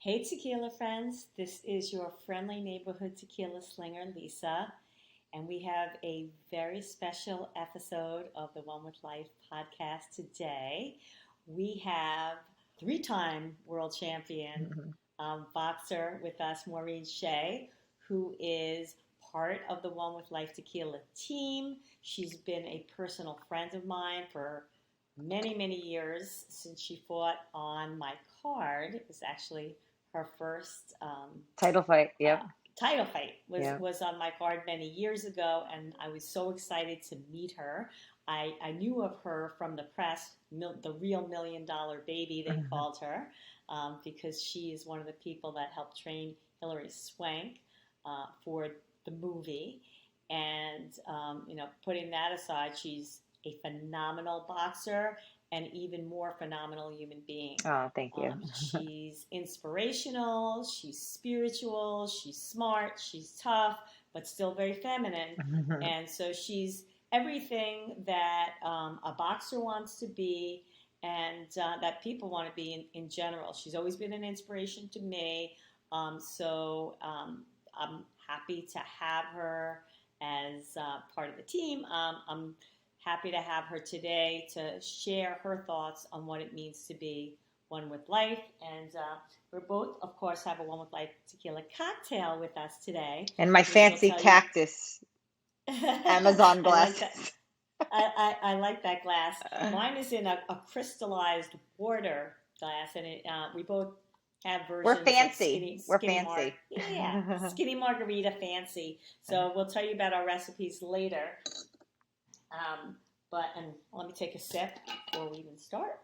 Hey, tequila friends. This is your friendly neighborhood tequila slinger, Lisa, and we have a very special episode of the One with Life podcast today. We have three-time world champion boxer with us, Maureen Shea, who is part of the One with Life tequila team. She's been a personal friend of mine for many, many years since she fought on my card. It was actually her first Title fight. uh, Yep. title fight Yep. was on my card many years ago, and I was so excited to meet her. I knew of her from the press, the real $1 million baby, they called her, because she is one of the people that helped train Hilary Swank for the movie. And, putting that aside, she's a phenomenal boxer and even more phenomenal human being. Oh, thank you. She's inspirational, she's spiritual, she's smart, she's tough, but still very feminine. And so she's everything that a boxer wants to be and that people want to be in general. She's always been an inspiration to me. I'm happy to have her as part of the team. I'm happy to have her today to share her thoughts on what it means to be one with life. And we're both, of course, have a One with Life tequila cocktail with us today, And my which will fancy tell you. cactus Amazon I like that. glasses. I like that glass. Mine is in a crystallized water glass, and we both have We're versions of fancy. We're fancy. Yeah, skinny margarita fancy. So we'll tell you about our recipes later. And let me take a sip before we even start.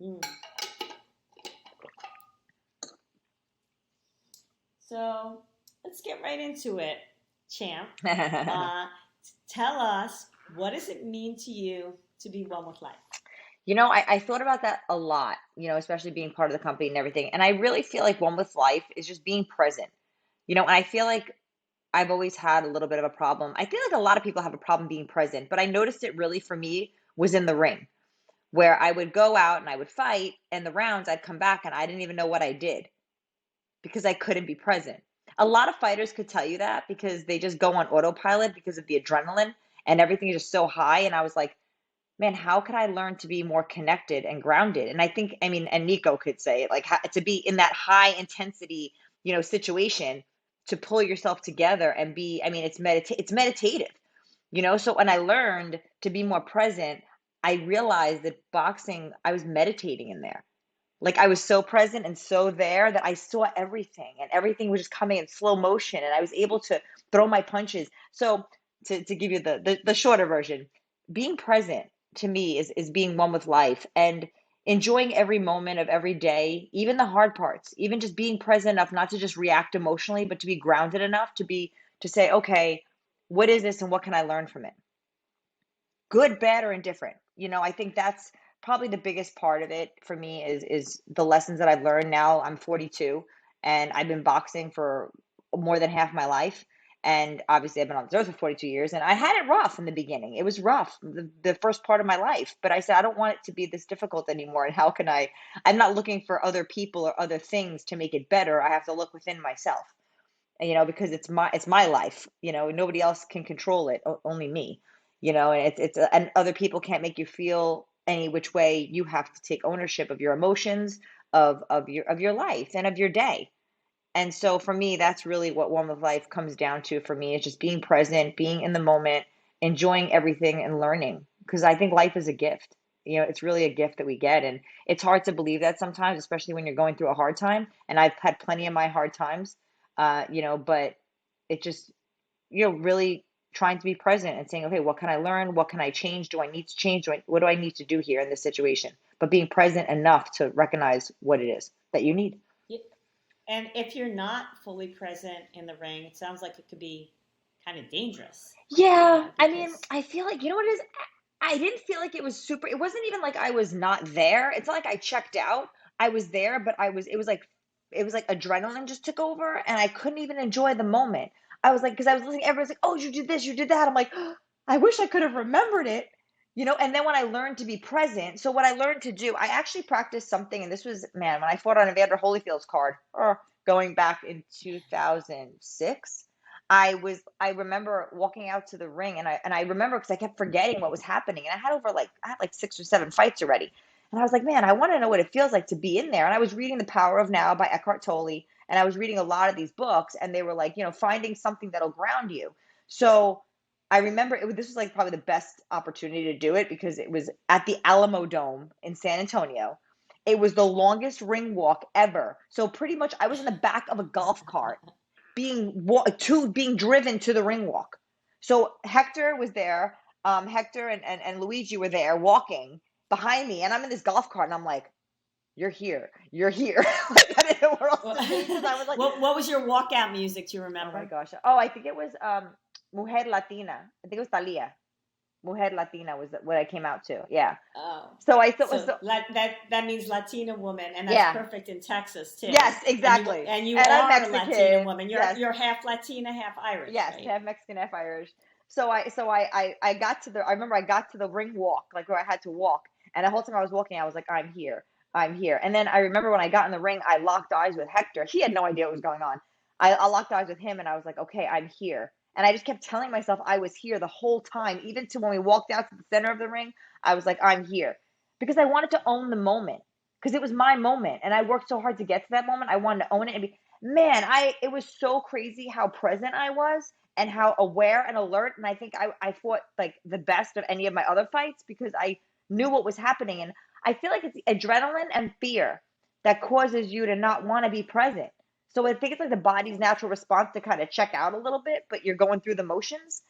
Mm. So let's get right into it, champ. Uh, Tell us, what does it mean to you to be one with life? I thought about that a lot, especially being part of the company and everything. And I really feel like one with life is just being present, and I feel like I've always had a little bit of a problem. I feel like a lot of people have a problem being present, but I noticed it really for me was in the ring, where I would go out and I would fight, and the rounds I'd come back and I didn't even know what I did because I couldn't be present. A lot of fighters could tell you that because they just go on autopilot because of the adrenaline and everything is just so high. And I was like, man, how could I learn to be more connected and grounded? And I think, I mean, and Nico could say it, like to be in that high intensity, situation, to pull yourself together and be, I mean, it's meditative, So when I learned to be more present, I realized that boxing, I was meditating in there. Like I was so present and so there that I saw everything and everything was just coming in slow motion and I was able to throw my punches. So to give you the shorter version, being present to me is being one with life and enjoying every moment of every day, even the hard parts, even just being present enough not to just react emotionally, but to be grounded enough to say, okay, what is this and what can I learn from it? Good, bad, or indifferent. I think that's probably the biggest part of it for me is the lessons that I've learned. Now I'm 42 and I've been boxing for more than half my life. And obviously I've been on this earth for 42 years and I had it rough in the beginning. It was rough, the first part of my life, but I said, I don't want it to be this difficult anymore. And how can I'm not looking for other people or other things to make it better. I have to look within myself, because it's my life, nobody else can control it, only me, and and other people can't make you feel any which way. You have to take ownership of your emotions, of your life and of your day. And so for me, that's really what one with life comes down to for me, is just being present, being in the moment, enjoying everything and learning, because I think life is a gift. It's really a gift that we get, and it's hard to believe that sometimes, especially when you're going through a hard time, and I've had plenty of my hard times, but it just, really trying to be present and saying, okay, what can I learn? What can I change? Do I need to change? What do I need to do here in this situation? But being present enough to recognize what it is that you need. Yeah. And if you're not fully present in the ring, it sounds like it could be kind of dangerous, Yeah, I mean, because. I feel like, what it is? I didn't feel like it was super, it wasn't even like I was not there. It's not like I checked out. I was there, but it was like adrenaline just took over and I couldn't even enjoy the moment. I was like, because I was listening, everyone's like, oh, you did this, you did that. I'm like, I wish I could have remembered it, And then when I learned to be present, so what I learned to do, I actually practiced something, and this was, man, when I fought on Evander Holyfield's card, going back in 2006, I remember walking out to the ring, and I remember because I kept forgetting what was happening, and I had like 6 or 7 fights already, and I was like, man, I want to know what it feels like to be in there, and I was reading The Power of Now by Eckhart Tolle, and I was reading a lot of these books, and they were like, finding something that'll ground you. So I remember this was like probably the best opportunity to do it because it was at the Alamo Dome in San Antonio. It was the longest ring walk ever. So pretty much I was in the back of a golf cart being driven to the ring walk. So Hector was there. Hector and Luigi were there walking behind me, and I'm in this golf cart, and I'm like, "You're here, you're here." Like I didn't know where else Well, to be because I was like, what was your walkout music? Do you "Oh my remember? gosh." Oh, I think it was Mujer Latina. I think it was Thalia. Mujer Latina was what I came out to. Yeah. Oh, So I thought so so. that means Latina woman, and that's Yeah. perfect in Texas too. Yes, And you exactly. and you And I'm are a Latina Mexican. woman. You're Yes. you're half Latina, half Irish, Yes, right? half Mexican, half Irish. So I got to the I remember I got to the ring walk, like where I had to walk. And the whole time I was walking, I was like, I'm here. I'm here. And then I remember when I got in the ring, I locked eyes with Hector. He had no idea what was going on. I locked eyes with him and I was like, okay, I'm here. And I just kept telling myself I was here the whole time, even to when we walked out to the center of the ring, I was like, I'm here. Because I wanted to own the moment. Because it was my moment. And I worked so hard to get to that moment. I wanted to own it and be, man, I it was so crazy how present I was and how aware and alert. And I think I fought like the best of any of my other fights because I knew what was happening. And I feel like it's adrenaline and fear that causes you to not want to be present. So I think it's like the body's natural response to kind of check out a little bit, but you're going through the motions.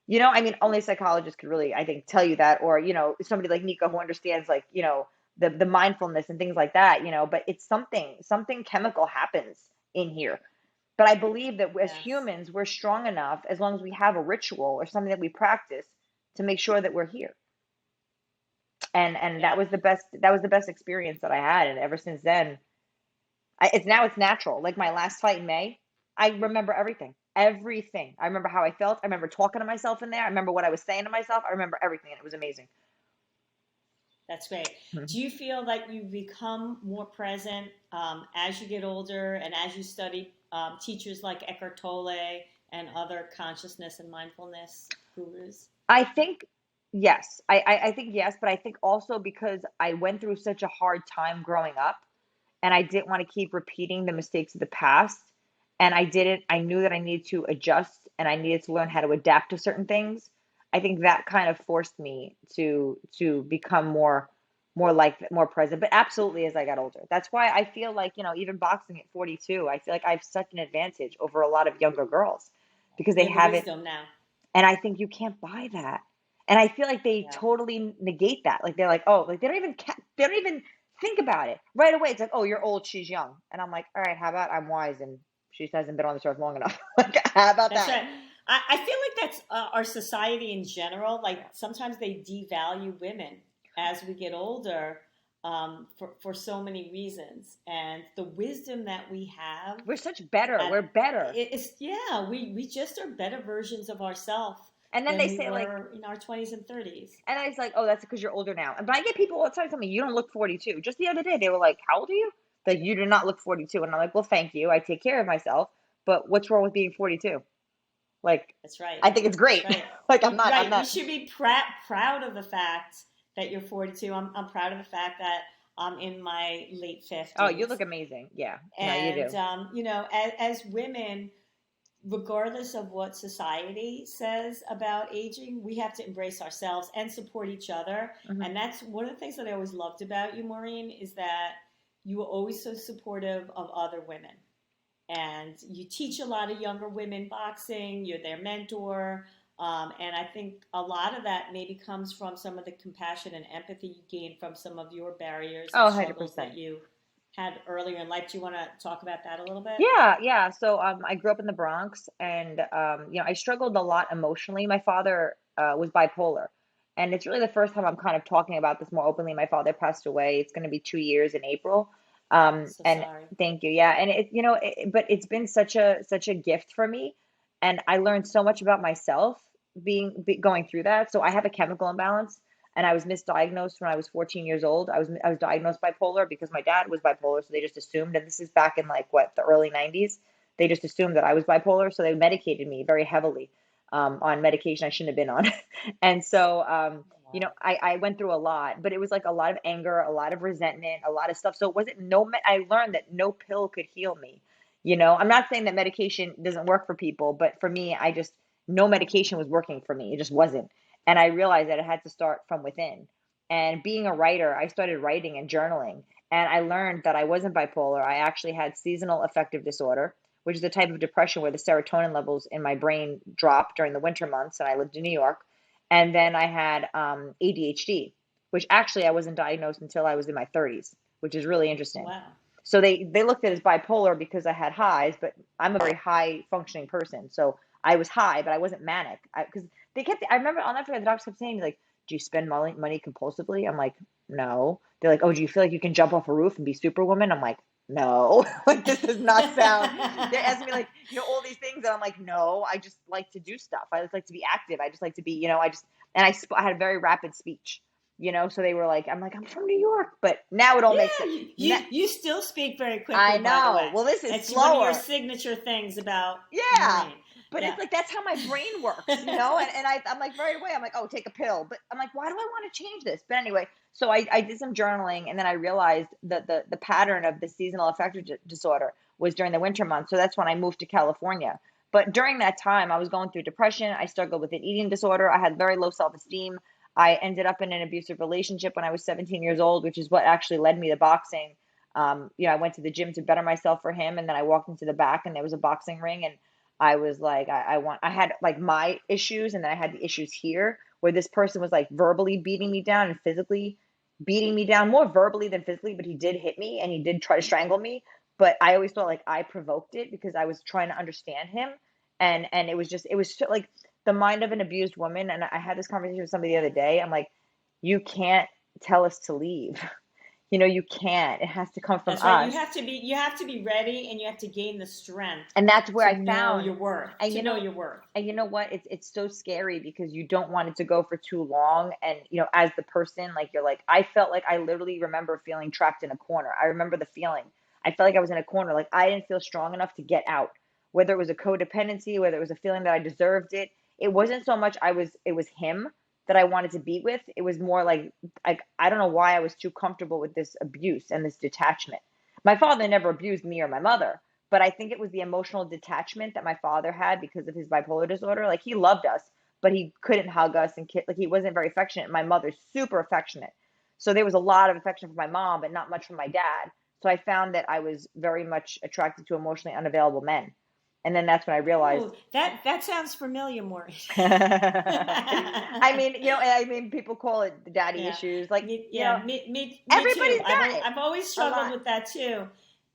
I mean, only a psychologist could really, I think, tell you that, or somebody like Nico who understands, like, the mindfulness and things like that. But it's something chemical happens in here. But I believe that as Yes. humans, we're strong enough as long as we have a ritual or something that we practice to make sure that we're here. And Yeah. that was the best experience that I had. And ever since then, it's natural. Like my last fight in May, I remember everything. Everything. I remember how I felt. I remember talking to myself in there. I remember what I was saying to myself. I remember everything, and it was amazing. That's great. Do you feel like you become more present as you get older and as you study teachers like Eckhart Tolle and other consciousness and mindfulness gurus? I think yes. I think yes, but I think also because I went through such a hard time growing up and I didn't want to keep repeating the mistakes of the past. And I knew that I needed to adjust and I needed to learn how to adapt to certain things. I think that kind of forced me to become more present. But absolutely as I got older. That's why I feel like, even boxing at 42, I feel like I have such an advantage over a lot of younger girls because they You have the haven't, wisdom now. and I think you can't buy that. And I feel like they Yeah. totally negate that. Like they're like, oh, like they don't even think about it right away. It's like, oh, you're old, she's young, and I'm like, all right, how about I'm wise and she hasn't been on this earth long enough. Like, how about That's that? right. I feel like that's our society in general. Like Yeah, sometimes they devalue women as we get older for so many reasons. And the wisdom that we have we're such better. at We're better. it's yeah, we just are better versions of ourselves And then than they we say like, were in our 20s and 30s. and I was like, oh, that's because you're older now. But I get people all the time telling me you don't look 42. Just the other day, they were like, how old are you? Like, you do not look 42. And I'm like, well, thank you. I take care of myself. But what's wrong with being 42? Like, That's right. I think it's That's great. right. Like, I'm Right. You not. should be proud of the fact that you're 42. I'm proud of the fact that I'm in my late Oh, you 50s. look amazing. Yeah. No, you And, do. as women, regardless of what society says about aging, we have to embrace ourselves and support each other. Hmm. And that's one of the things that I always loved about you, Maureen, is that you were always so supportive of other women. And you teach a lot of younger women boxing, you're their mentor. And I think a lot of that maybe comes from some of the compassion and empathy you gained from some of your barriers Oh, and struggles 100%. that you had earlier in life. Do you want to talk about that a little bit? Yeah, yeah. So I grew up in the Bronx, and I struggled a lot emotionally. My father was bipolar, and it's really the first time I'm kind of talking about this more openly. My father passed away. It's going to be 2 years in April. So And sorry. thank you. Yeah, and but it's been such a gift for me, and I learned so much about myself going through that. So I have a chemical imbalance. and I was misdiagnosed when I was 14 years old. I was diagnosed bipolar because my dad was bipolar, so they just assumed, and this is back in like what, the early 90s. They just assumed that I was bipolar, so they medicated me very heavily on medication I shouldn't have been on. And so, Wow. I went through a lot, but it was like a lot of anger, a lot of resentment, a lot of stuff. So it wasn't no, I learned that no pill could heal me. I'm not saying that medication doesn't work for people, but for me, no medication was working for me. It just wasn't. And I realized that it had to start from within. And being a writer, I started writing and journaling. And I learned that I wasn't bipolar. I actually had seasonal affective disorder, which is a type of depression where the serotonin levels in my brain drop during the winter months. And I lived in New York. And then I had ADHD, which actually I wasn't diagnosed until I was in my 30s, which is really interesting. Wow. So they looked at it as bipolar because I had highs, but I'm a very high functioning person. So I was high, but I wasn't manic. Because I remember, I'll never forget, the doctors kept saying like, do you spend money compulsively? I'm like, no. They're like, oh, do you feel like you can jump off a roof and be Superwoman? I'm like, no. Like, this does not sound. They're asking me like, all these things, and I'm like, no, I just like to do stuff. I just like to be active. I just like to be, I had a very rapid speech. So they were like, I'm from New York, but now it all Yeah, makes sense. you still speak very quickly, I by the know. way. Well, this is It's one of your slower. signature things about Yeah. Maureen. But Yeah. it's like that's how my brain works, and I'm like right away, I'm like, oh, take a pill. But I'm like, why do I want to change this? But anyway, so I did some journaling, and then I realized that the pattern of the seasonal affective disorder was during the winter months. So that's when I moved to California. But during that time, I was going through depression. I struggled with an eating disorder. I had very low self-esteem. I ended up in an abusive relationship when I was 17 years old, which is what actually led me to boxing. I went to the gym to better myself for him, and then I walked into the back, and there was a boxing ring, and I was like, I had like my issues, and then I had the issues here where this person was like verbally beating me down and physically beating me down, more verbally than physically, but he did hit me and he did try to strangle me. But I always felt like I provoked it because I was trying to understand him. And it was like the mind of an abused woman. And I had this conversation with somebody the other day. I'm like, you can't tell us to leave. You can't. It has to come from That's right. You us. have to be ready, and you have to gain the strength And that's where to I know found, your worth. and To know your worth. you know what? It's so scary because you don't want it to go for too long. And as the person, like you're like, I felt like I literally remember feeling trapped in a corner. I remember the feeling. I felt like I was in a corner, like I didn't feel strong enough to get out. Whether it was a codependency, whether it was a feeling that I deserved it. It wasn't so much it was him that I wanted to be with. It was more like I don't know why I was too comfortable with this abuse and this detachment. My father never abused me or my mother, but I think it was the emotional detachment that my father had because of his bipolar disorder. Like he loved us, but he couldn't hug us and like he wasn't very affectionate. My mother's super affectionate. So there was a lot of affection from my mom, but not much from my dad. So I found that I was very much attracted to emotionally unavailable men. And then that's when I realized. Oh, that sounds familiar, Maureen. I mean, people call it the daddy Yeah, issues. Like, me too. everybody's got it I've always a struggled lot. with that too.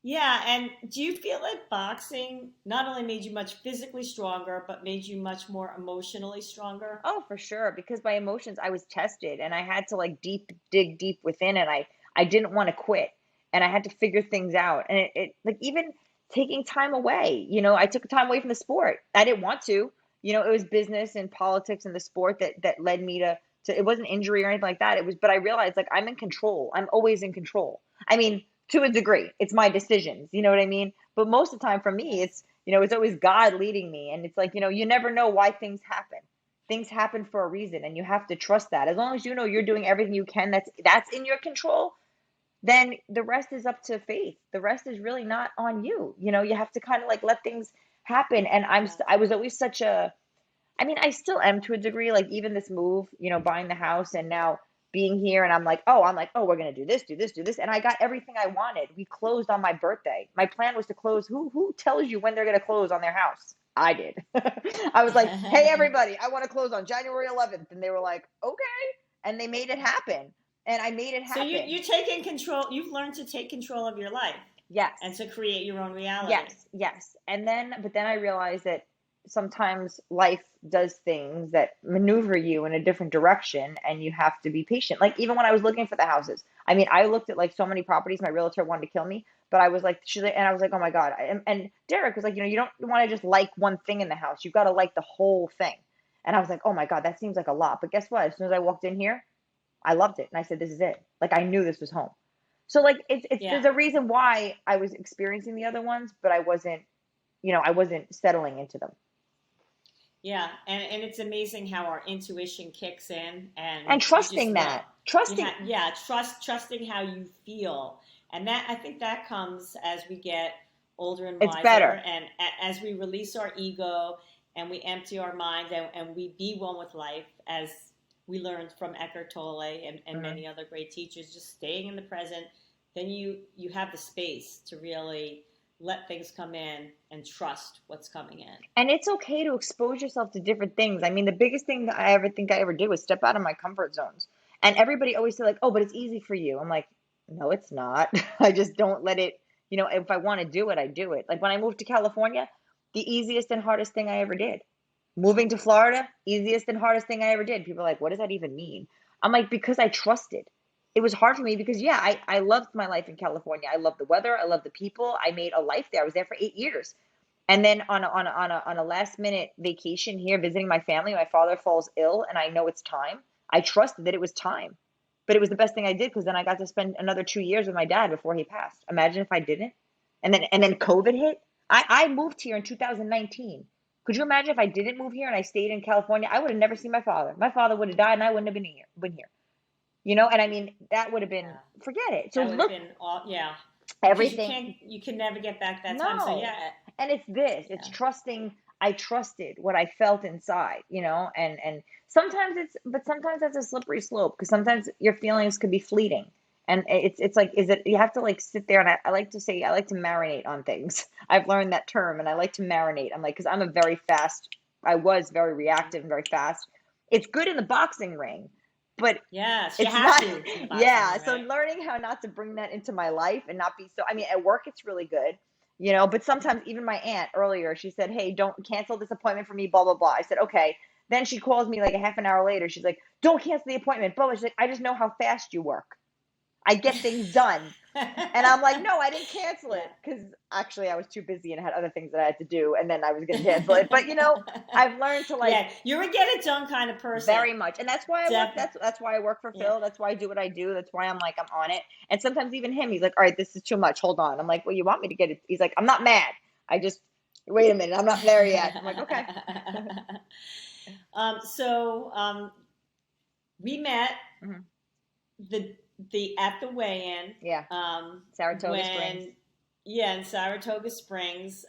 Yeah, and do you feel that boxing not only made you much physically stronger, but made you much more emotionally stronger? Oh, for sure. Because my emotions, I was tested and I had to like dig deep within, and I didn't want to quit, and I had to figure things out. And it like even taking time away, I took time away from the sport. I didn't want to, it was business and politics and the sport that led me to it wasn't injury or anything like that. It was, but I realized like I'm in control. I'm always in control. I mean, to a degree, it's my decisions. You know what I mean? But most of the time for me, Yes. it's always God leading me. And it's like, you never know why things happen. Things happen for a reason, and you have to trust that. As long as you know you're doing everything you can that's in your control, then the rest is up to faith. The rest is really not on you. You have to kind of like let things happen. And Yeah. I was always such a, I mean, I still am to a degree, like even this move, buying the house and now being here, and I'm like, oh, we're gonna do this, and I got everything I wanted. We closed on my birthday. My plan was to close. Who tells you when they're gonna close on their house? I did. I was like, hey, everybody, I want to close on January 11th, and they were like, okay, and they made it happen, and I made it So happen. you taking control. You've learned to take control of your life and Yes. to create your own reality. Yes, yes. But then I realized that sometimes life does things that maneuver you in a different direction, and you have to be patient. Like even when I was looking for the houses, I mean, I looked at like so many properties. My realtor wanted to kill me, but I was like, and I was like, oh my God. And Derek was like, you don't want to just like one thing in the house. You got to like the whole thing. And I was like, oh my God, that seems like a lot. But guess what? As soon as I walked in here, I loved it. And I said, this is it. Like I knew this was home. So like it's Yeah. there's a reason why I was experiencing the other ones, but I wasn't settling into them. Yeah, and it's amazing how our intuition kicks in, and And you just trusting know. that. You Trusting have, yeah, trusting how you feel, and that I think that comes as we get older and it's wiser, better. and as we release our ego and we empty our mind, and we be one with life, as we learned from Eckhart Tolle and Mhm. many other great teachers, just staying in the present. Then you have the space to really let things come in and trust what's coming in. And it's okay to expose yourself to different things. I mean, the biggest thing that I ever think I ever did was step out of my comfort zones. And everybody always say like, "Oh, but it's easy for you." I'm like, "No, it's not." I just don't let it, if I want to do it, I do it. Like when I moved to California, the easiest and hardest thing I ever did. Moving to Florida, easiest and hardest thing I ever did. People are like, "What does that even mean?" I'm like, "Because I trusted." It was hard for me because yeah, I loved my life in California. I loved the weather, I loved the people. I made a life there. I was there for 8 years. And then on a last minute vacation here, visiting my family, my father falls ill, and I know it's time. I trusted that it was time, but it was the best thing I did because then I got to spend another 2 years with my dad before he passed. Imagine if I didn't, and then COVID hit. I moved here in 2019. Could you imagine if I didn't move here and I stayed in California? I would have never seen my father. My father would have died, and I wouldn't have been here. And I mean that would have been Yeah. forget it. So That would have look, been all, yeah, because everything. you can never get back that time. So No. yeah, And it's yeah, trusting. I trusted what I felt inside, and sometimes that's a slippery slope because sometimes your feelings could be fleeting. And it's like, is it, you have to like sit there, and I like to say, I like to marinate on things. I've learned that term, and I like to marinate. I'm like, because I was very yeah. reactive and very fast. It's good in the boxing ring, but Yes, you it's have not. to in the boxing Yeah, ring, so right? learning how not to bring that into my life and not be so, I mean, at work it's really good, but sometimes even my aunt earlier, she said, "Hey, don't cancel this appointment for me, blah blah blah." I said, "Okay." Then she calls me like a half an hour later. She's like, "Don't cancel the appointment." Blah blah. She's like, "I just know how fast you work. I get things done." And I'm like, "No, I didn't cancel Yeah. it because actually I was too busy and had other things that I had to do, and then I was going to cancel it." But I've learned to like, Yeah, you're a get it done kind of person. very much. And that's why I work. Def That's why I work for yeah. Phil. That's why I do what I do. That's why I'm like, I'm on it. And sometimes even him, he's like, "All right, this is too much. Hold on." I'm like, "Well, you want me to get it?" He's like, "I'm not mad. I just wait a minute. I'm not there yet." I'm like, "Okay." So we met Hmm. the at the weigh-in, Yeah, Saratoga Springs. when yeah, in Saratoga Springs,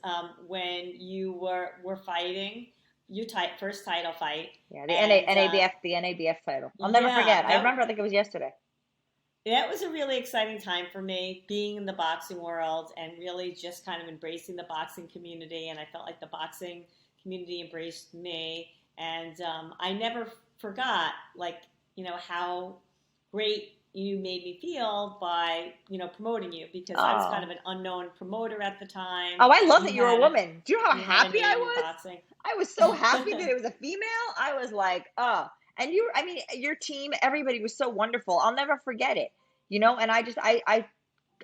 when you were fighting your first title fight, Yeah, the and NABF title. I'll never yeah, forget. I remember. I think it was yesterday. that was a really exciting time for me, being in the boxing world and really just kind of embracing the boxing community. And I felt like the boxing community embraced me. And I never forgot, like, how great you made me feel by, promoting you, because I was kind Oh, of an unknown promoter at the time. oh, I love that You you're a had a woman. Do you know how you had a happy I name in was? boxing. I was so happy that it was a female. I was like, oh. And I mean, your team, everybody was so wonderful. I'll never forget it. And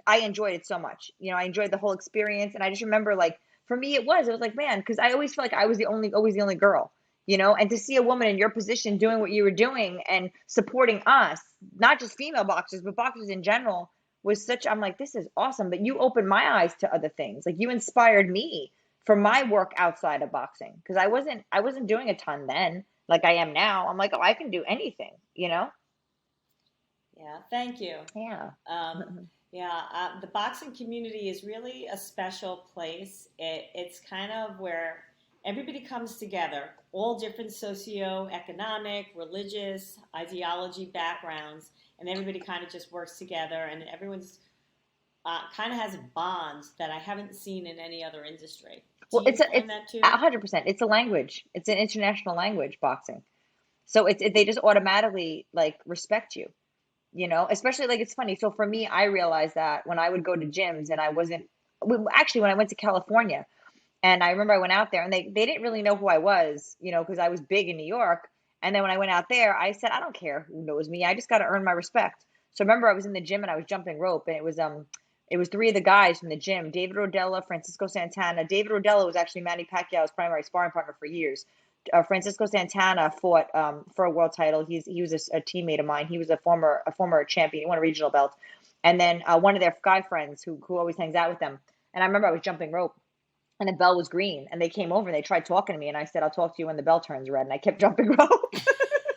I enjoyed it so much. I enjoyed the whole experience. And I just remember, like, for me, it was like, man, because I always felt like I was always the only girl, and to see a woman in your position doing what you were doing and supporting us, not just female boxers, but boxers in general, I'm like, this is awesome. But you opened my eyes to other things. Like, you inspired me for my work outside of boxing because I wasn't doing a ton then like I am now. I'm like, oh, I can do anything. Yeah, thank you. Yeah. Um, yeah, the boxing community is really a special place. It's kind of where everybody comes together, all different socioeconomic, religious, ideology backgrounds, and everybody kind of just works together, and everyone's kind of has a bond that I haven't seen in any other industry. Do Well, you find it's that too? 100%. It's a language. It's an international language, boxing. So they just automatically like respect you. Especially like, it's funny. So for me, I realized that when I would go to gyms and I wasn't, actually when I went to California, and I remember I went out there and they didn't really know who I was, because I was big in New York. And then when I went out there, I said, I don't care who knows me. I just got to earn my respect. So I remember I was in the gym and I was jumping rope, and it was three of the guys from the gym: David Rodella, Francisco Santana. David Rodella was actually Manny Pacquiao's primary sparring partner for years. Francisco Santana fought for a world title. He was a teammate of mine. He was a former champion. He won a regional belt. And then one of their guy friends who always hangs out with them. And I remember I was jumping rope, and the bell was green, and they came over and they tried talking to me, and I said, "I'll talk to you when the bell turns red." And I kept jumping rope.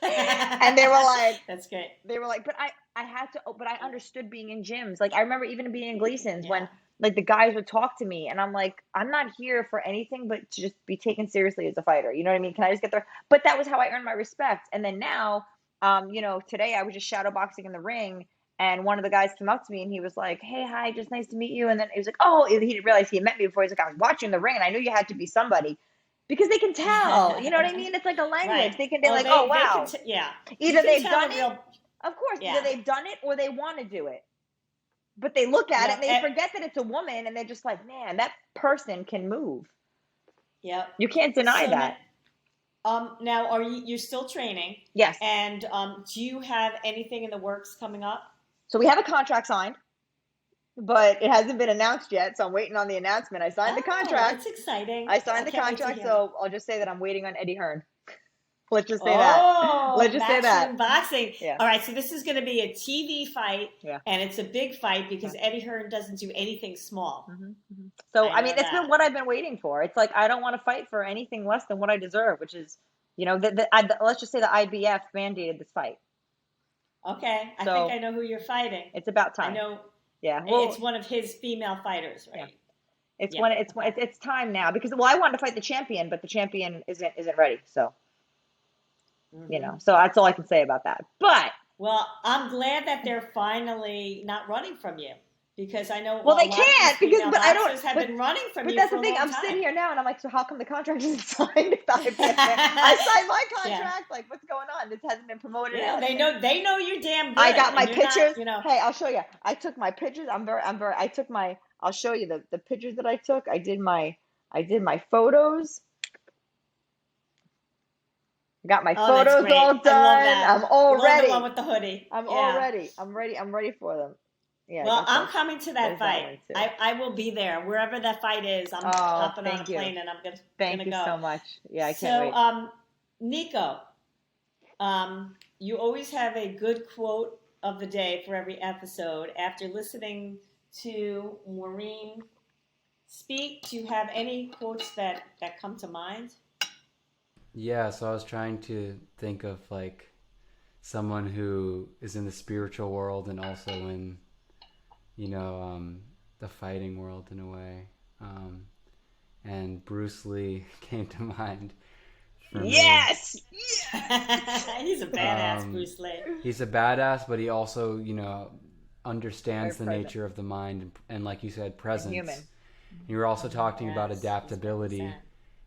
And they were like, That's great. but I had to, but I understood being in gyms. Like I remember even being in Gleason's Yeah. when like the guys would talk to me, and I'm like, I'm not here for anything but to just be taken seriously as a fighter. You know what I mean? Can I just get there? But that was how I earned my respect. And then now, today I was just shadow boxing in the ring, and one of the guys came up to me and he was like, "Hey, hi, just nice to meet you." And then he was like, "Oh," he didn't realize he had met me before. He's like, "I was watching the ring, and I knew you had to be somebody." Because they can tell, you know what I mean? It's like a language. Right. They're Oh, like, "Oh, they can wow." yeah. You Either can they've tell done a it, real, of course, either yeah. they've done it or they want to do it. But they look at it Yep. and they forget that it's a woman, and they're just like, "Man, that person can move." Yep. You can't deny So that. now are you're still training? Yes. And do you have anything in the works coming up? So we have a contract signed, but it hasn't been announced yet. So I'm waiting on the announcement. I signed the Oh, contract. that's exciting. I I signed the can't wait to contract. hear. So I'll just say that I'm waiting on Eddie Hearn. Let's just say that. Let's Oh, just say that. Matchroom Boxing. Yeah. All right, so this is going to be a TV fight, Yeah. and it's a big fight because Eddie Hearn doesn't do anything small. So, I I mean, know it's been that. what I've been waiting for. It's like I don't want to fight for anything less than what I deserve, which is, let's just say the IBF mandated this fight. Okay, I So think I know who you're fighting. it's about I time. know Yeah. it's Well, one of his female fighters, yeah. right? It's Yeah. when Okay. it's time now because I wanted to fight the champion, but the champion isn't ready. So, so that's all I can say about that. But Well, I'm glad that they're finally not running from you because I know well, a they lot of these can't because female but I don't boxers have but been running from but you that's for the a thing. long I'm sitting time. here now and I'm like, so how come the contract isn't signed if the IBF I signed my Yeah. contract? Like, what's going on? This hasn't been promoted. Yeah, they know you're damn good. I got my and you're pictures. not. Hey, I'll show you. I took my pictures. I took my, I'll show you the pictures that I took. I did my photos. I got my Oh, that's photos all great. I love done. that. I'm all Love the one ready. with the hoodie. I'm all Yeah. ready. I'm ready for them. Yeah, I Well, got I'm that. coming to that There's that fight. one too. I will be there wherever that fight is. I'm Oh, hopping on a thank you. plane and I'm Thank gonna you go. so much. Yeah, I can't So, wait. Nico, you always have a good quote of the day for every episode. After listening to Maureen speak, do you have any quotes that come to mind? Yeah, so I was trying to think of like someone who is in the spiritual world and also in, the fighting world in a way. And Bruce Lee came to mind for me. Yes. He's a badass, Bruce Lee. He's a badass, but he also, understands the Very present. nature of the mind and like you said, presence. Human. You were also talking about Yes, adaptability. 100%.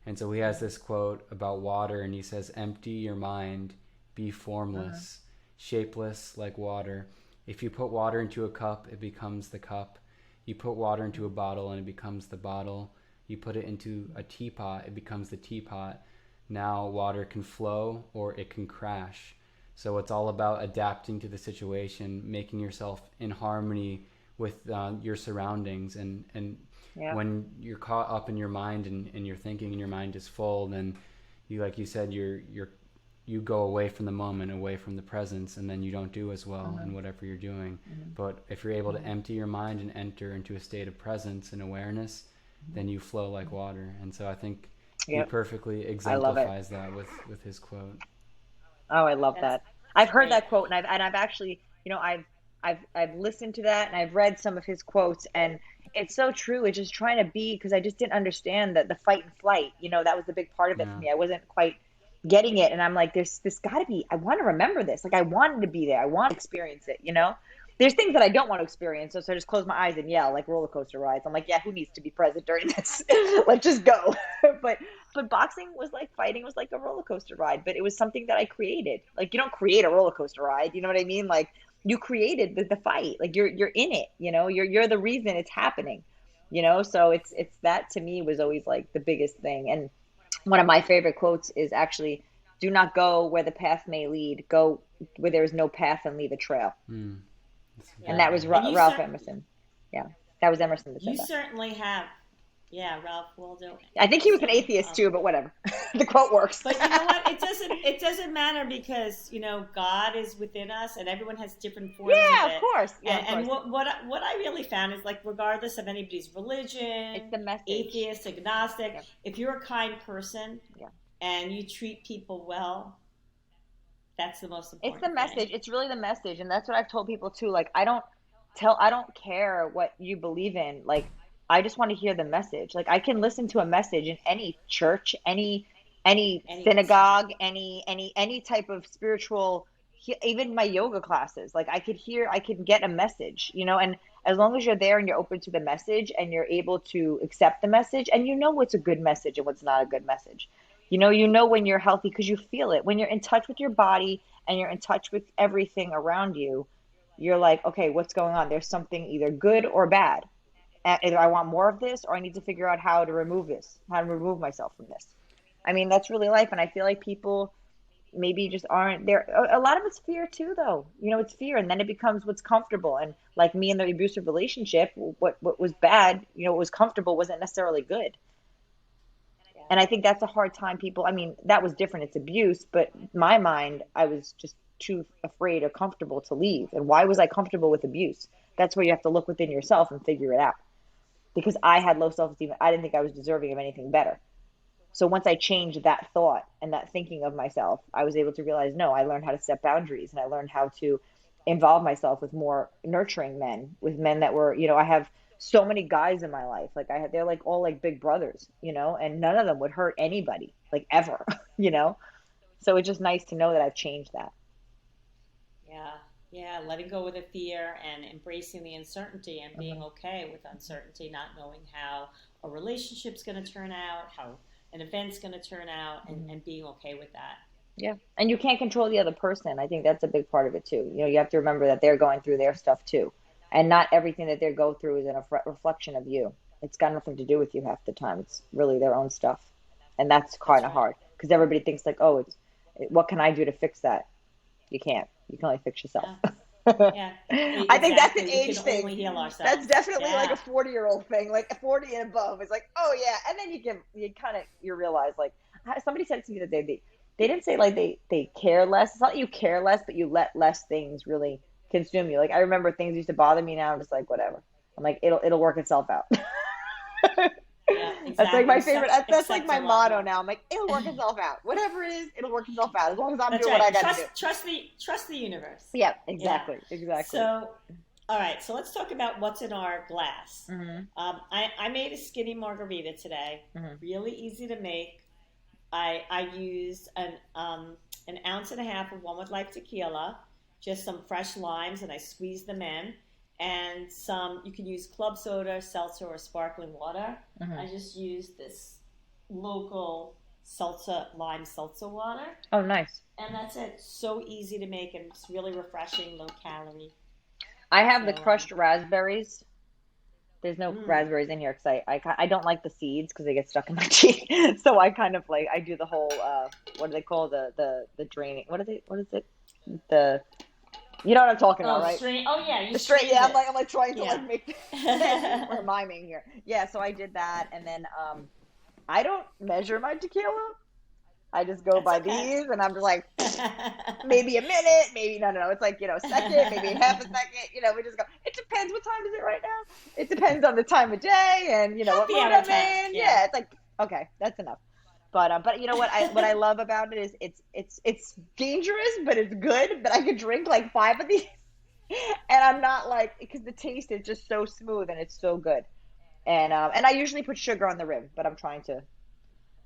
And so he has this quote about water, and he says, "Empty your mind, be formless, shapeless like water. If you put water into a cup, it becomes the cup. You put water into a bottle, and it becomes the bottle. You put it into a teapot, it becomes the teapot. Now water can flow or it can crash." So it's all about adapting to the situation, making yourself in harmony with your surroundings, and Yeah. when you're caught up in your mind and you're thinking and your mind is full, then you, like you said, you go away from the moment, away from the presence, and then you don't do as well in whatever you're doing. But if you're able to empty your mind and enter into a state of presence and awareness, then you flow like water. And so I think he Yep. perfectly I love it. exemplifies that with his quote. Oh, I love That's that. I've heard great. that quote, and I've actually, I've listened to that, and I've read some of his quotes, and it's so true. It's just trying to be, because I just didn't understand that the fight and flight. That was a big part of it for Yeah. me. I wasn't quite getting it, and I'm like, there's this got to be. I want to remember this. Like I wanted to be there. I want to experience it. There's things that I don't want to experience, so I just close my eyes and yell like roller coaster rides. I'm like, yeah, who needs to be present during this? Let's just go. But boxing was like fighting was like a roller coaster ride, but it was something that I created. Like you don't create a roller coaster ride, you know what I mean? Like you created the fight. Like you're in it, You're the reason it's happening. So it's that to me was always like the biggest thing. And one of my favorite quotes is actually, "Do not go where the path may lead. Go where there is no path and leave a trail." That's Yeah. And that was very And Ralph Emerson. Yeah, that was Emerson that you said that. certainly have Yeah, Ralph Waldo I think he was an Emerson. atheist too, but whatever. The quote works. But you know what? It doesn't matter because God is within us, and everyone has different forms of Yeah, of it. course. Yeah, of And course. what I really found is like regardless of anybody's It's religion, the message. atheist, agnostic, Yeah, if you're a kind person yeah. and you treat people well, that's the most It's the important thing. message. It's really the message, and that's what I've told people too. Like, I don't care what you believe in. Like, I just want to hear the message. Like, I can listen to a message in any church, any Any synagogue, any type of spiritual, even my yoga classes. Like, I could get a message, and as long as you're there and you're open to the message and you're able to accept the message, and you know what's a good message and what's not a good message. You know when you're healthy because you feel it. When you're in touch with your body and you're in touch with everything around you, you're like, okay, what's going on? There's something either good or bad. Either I want more of this or I need to figure out how to remove this, how to remove myself from this. I mean, that's really life. And I feel like people maybe just aren't there. A lot of it's fear too, though. It's fear. And then it becomes what's comfortable. And like me in the abusive relationship, what was bad, what was comfortable wasn't necessarily good. Yeah. And I think that's a hard time people, I mean, that was different. It's abuse, but in my mind, I was just too afraid or comfortable to leave. And why was I comfortable with abuse? That's where you have to look within yourself and figure it out. Because I had low self-esteem, I didn't think I was deserving of anything better. So once I changed that thought and that thinking of myself, I was able to realize, no, I learned how to set boundaries and I learned how to involve myself with more nurturing men, with men that were, I have so many guys in my life. Like they're like all like big brothers, and none of them would hurt anybody, like ever, you know? So it's just nice to know that I've changed that. Yeah, yeah, letting go of the fear and embracing the uncertainty and being Hmm. okay with uncertainty, not knowing how a relationship's going to turn out, how an event's going to turn out, Hmm. and being okay with that. Yeah. And you can't control the other person. I think that's a big part of it too. You have to remember that they're going through their stuff too. And not everything that they go through is a reflection of you. It's got nothing to do with you half the time. It's really their own stuff. And that's kind That's of right. hard because everybody thinks like, oh, what can I do to fix that? You can't. You can only fix yourself. Yeah, yeah, I think that's an exactly. We can age only thing. heal That's ourselves. definitely like a Yeah. 40-year-old thing, like 40 and above. It's like, oh yeah. And then you realize like somebody said to me that they didn't say like they care less. It's not that you care less, but you let less things really consume you. Like I remember things used to bother me, now I'm just like whatever. I'm like it'll work itself out. Yeah, That's like exactly. my favorite. That's like Accept a my lot motto more. now. I'm like, it'll work itself out. Whatever it is, it'll work itself out. As long as I'm That's doing what I right. got to do. Trust the universe. Yeah, Yeah. exactly, exactly. So, all right. So let's talk about what's in our glass. Hmm. I made a skinny margarita today. Hmm. Really easy to make. I used an ounce and a half of One with Life tequila, just some fresh limes, and I squeezed them in. And you can use club soda, seltzer, or sparkling water. Hmm. I just used this local lime seltzer water, Oh, nice. and that's it. So easy to make, and it's really refreshing, low calorie. I have the So, crushed raspberries. There's no mm, raspberries in here because I don't like the seeds because they get stuck in my teeth. So I kind of like I do the whole what do they call the draining? What is it? The you know what I'm talking about, oh, right? strain. Oh yeah, you The straight, strained yeah, it. I'm like trying to Yeah. like make we're miming here. Yeah, so I did that and then I don't measure my tequila. I just go That's by okay. these and I'm just like maybe a minute, maybe no. It's like, a second, maybe half a second, we just go. It depends what time is it right now. It depends on the time of day and what Happy mood hour I'm time. in. Yeah. Yeah, it's like okay, that's enough. But you know what I love about it is it's dangerous, but it's good. But I could drink like five of these, and I'm not like because the taste is just so smooth and it's so good. And I usually put sugar on the rim, but I'm trying to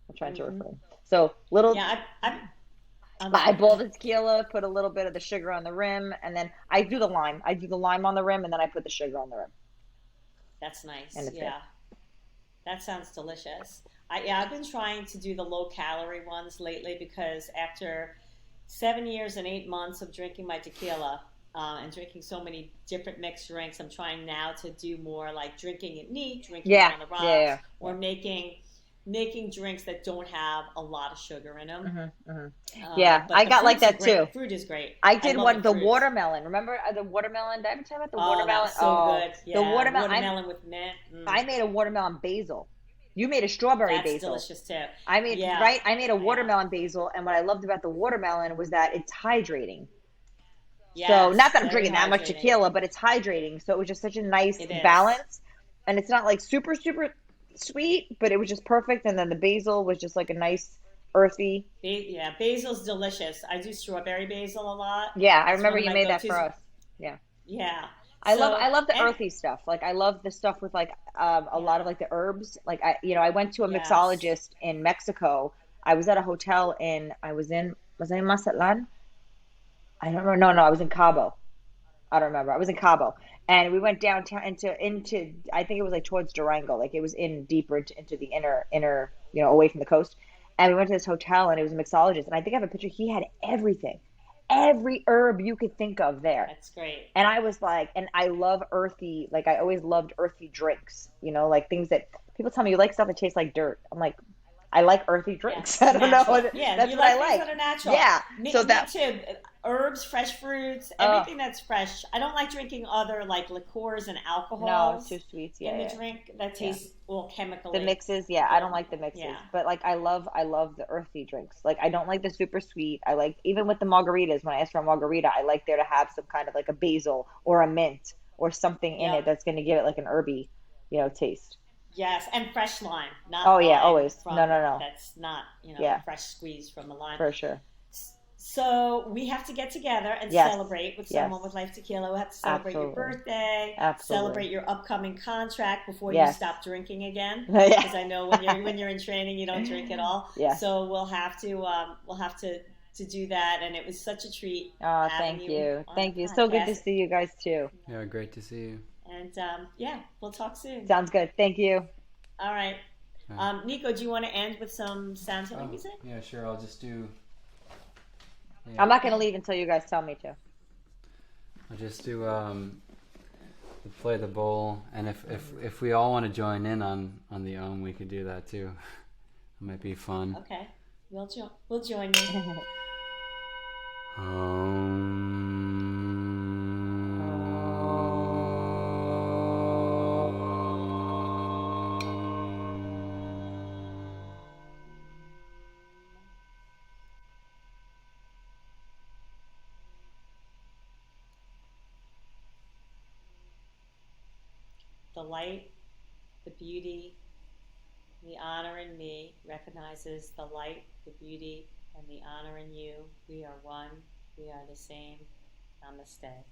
Hmm. refrain. So little Yeah. I'm I sorry. boil the tequila, put a little bit of the sugar on the rim, and then I do the lime. I do the lime on the rim, and then I put the sugar on the rim, That's and nice. it's it. Yeah. That sounds delicious. I've been trying to do the low calorie ones lately because after 7 years and 8 months of drinking my tequila and drinking so many different mixed drinks, I'm trying now to do more like drinking it neat, drinking it Yeah, on the yeah, rocks, yeah, or making drinks that don't have a lot of sugar in them. yeah. Yeah, But I the got like fruits are that great. too. The fruit is great. I I did love the the fruits. watermelon. Remember the watermelon? Did I ever tell you about the Oh, that watermelon? was so Oh, good. the Yeah, watermelon. watermelon with mint. I made a watermelon basil. You made a strawberry That's basil. delicious too. I made, Yeah, right? I made a yeah. watermelon basil, and what I loved about the watermelon was that it's hydrating. So not Yes, that I'm very drinking that much hydrating. tequila, but it's hydrating. So it was just such a nice It is. balance. And it's not like super, super sweet, but it was just perfect. And then the basil was just like a nice earthy. Yeah, basil's delicious. I do strawberry basil a lot. Yeah, I It's one remember of you my made that for go-tos. us. Yeah. Yeah. I So, love the and earthy stuff. Like I love the stuff with like a lot of yeah, like the herbs. Like I went to a yes. mixologist in Mexico. I was at a hotel in was I in Mazatlan? I don't remember. No, I was in Cabo. I don't remember. I was in Cabo, and we went downtown into I think it was like towards Durango, like it was in deeper into the inner away from the coast. And we went to this hotel, and it was a mixologist, and I think I have a picture. He had everything, every herb you could think of there. That's great. And I was like, and I love earthy, like I always loved earthy drinks, like things that people tell me you like stuff that tastes like dirt. I'm like, I like earthy drinks. Yes, I don't know. natural. Yeah, That's you what I like things like. that are natural. Yeah. So Me that, too. Herbs, fresh fruits, oh, everything that's fresh. I don't like drinking other like liqueurs and no, too alcohols sweet. in Yeah, the yeah. drink that Yeah. taste all The chemically. mixes, yeah, Like I don't all, like the mixes, yeah, but like I love the earthy drinks. Like I don't like the super sweet. I like even with the margaritas, when I ask for a margarita, I like there to have some kind of like a basil or a mint or something in it yep, that's going to give it like an herby, taste. yes, and fresh lime, not Oh yeah, lime always. No, from no, no. that's not Yeah, fresh squeezed from the lime. for sure. So we have to get together and Yes. celebrate with Yes. someone with Life Tequila. We have to celebrate your Absolutely. birthday, Absolutely. celebrate your upcoming contract before you Yes. stop drinking again. Yeah. Because I know when you're in training, you don't drink at all. Yes. So we'll have to do that. And it was such a treat Oh, having thank you you. on the Thank you. So good to podcast. see you guys too. Yeah, great to see you. And yeah, we'll talk soon. Sounds good. Thank you. All right. All right. Nico, do you want to end with some sound healing Oh, music? yeah, sure. I'll just do. Yeah, I'm not gonna leave until you guys tell me to. I'll just do. Play the bowl, and if we all want to join in on the we could do that too. It might be fun. Okay, we'll join you. The light, the beauty, the honor in me recognizes the light, the beauty, and the honor in you. We are one. We are the same. Namaste.